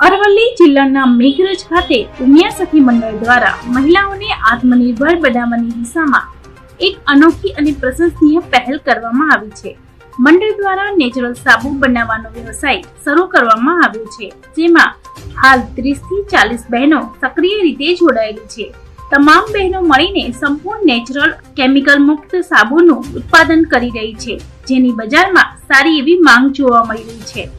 અરવલ્લી જિલ્લાના મેઘરજ ખાતે ઉમિયા સખી મંડળ દ્વારા મહિલાઓને આત્મનિર્ભર બનાવવાની દિશામાં એક અનોખી અને પ્રશંસનીય પહેલ કરવામાં આવી છે। મંડળ દ્વારા નેચરલ સાબુ બનાવવાનો વ્યવસાય શરૂ કરવામાં આવ્યો છે, જેમાં હાલ 30 થી 40 બહેનો સક્રિય રીતે જોડાયેલી છે। તમામ બહેનો મળીને સંપૂર્ણ નેચરલ કેમિકલ મુક્ત સાબુનું ઉત્પાદન કરી રહી છે, જેની બજારમાં સારી એવી માંગ જોવા મળી રહી છે।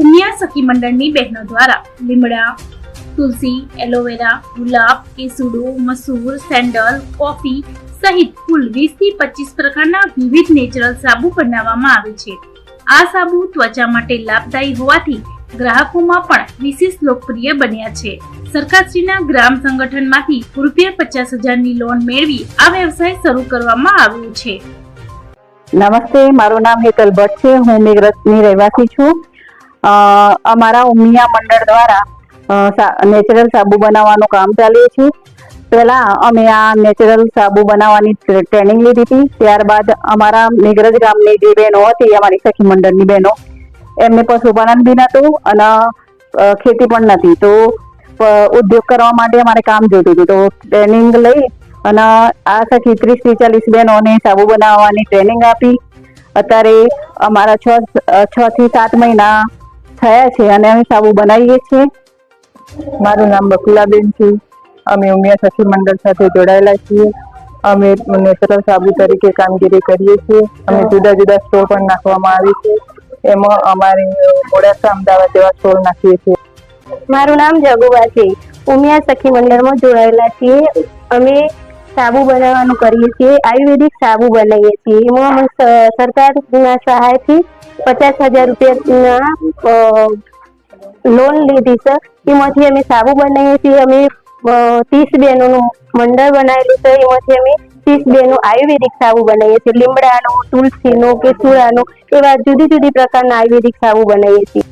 ઉમિયા સખી મંડળની બહેનો દ્વારા લીમડા, તુલસી, એલોવેરા, ગુલાબ, કેસુડો, મસૂર, સેન્ડલ, કોફી સહિત કુલ 20 થી 25 પ્રકારના વિવિધ નેચરલ સાબુ બનાવવામાં આવે છે। આ સાબુ ત્વચા માટે લાભદાયી હોવાથી ગ્રાહકોમાં પણ વિશેષ લોકપ્રિય બન્યા છે। સરકારશ્રીના ગ્રામ સંગઠનમાંથી ₹50,000ની લોન મેળવી આ વ્યવસાય શરૂ કરવામાં આવ્યો છે। નમસ્તે, મારું નામ હેતલ ભટ્ટ છે। હું મેઘરજની રહેવાસી છું। અમારા ઉમિયા મંડળ દ્વારા નેચરલ સાબુ બનાવવાનું કામ ચાલે છે। પહેલા અમે આ નેચરલ સાબુ બનાવવાની ટ્રેનિંગ લીધી હતી। ત્યારબાદ અમારા મેઘરજ ગામની જે બહેનો હતી, અમારી સખી મંડળની બહેનો, એમને પશુપાલન બી નહોતું અને ખેતી પણ નથી, તો ઉદ્યોગ કરવા માટે અમારે કામ જોઈતું હતું। તો ટ્રેનિંગ લઈ અને આ સખી 30 થી 40 બહેનોને સાબુ બનાવવાની ટ્રેનિંગ આપી। અત્યારે અમારા 6 થી 7 મહિના થયા છે અને અમે સાબુ બનાવીએ છીએ। મારું નામ બકુલાબેન છે। અમે ઉમિયા સખી મંડળ સાથે જોડાયેલા છીએ। અમે નેચરલ સાબુ તરીકે કામગીરી કરીએ છીએ। અમે જુદા જુદા સ્ટોર પણ નાખવામાં આવે છે। એમાં અમારે મોડાસા, અમદાવાદ જેવા સ્ટોર નાખીએ છીએ। મારું નામ જગુબા છે। ઉમિયા સખી મંડળમાં જોડાયેલા છીએ। અમે સાબુ બનાવવાનું કરીએ છીએ। આયુર્વેદિક સાબુ બનાવીએ છીએ। એમાં અમે સરકારના સહાયથી 50,000 રૂપિયાના લોન લીધી છે। એમાંથી અમે સાબુ બનાવીએ છીએ। અમે 30 બહેનોનું મંડળ બનાવેલું છે। એમાંથી અમે 30 બહેનો આયુર્વેદિક સાબુ બનાવીએ છીએ। લીમડાનો, તુલસીનો, કેસુડાનો એવા જુદી જુદી પ્રકારના આયુર્વેદિક સાબુ બનાવીએ છીએ।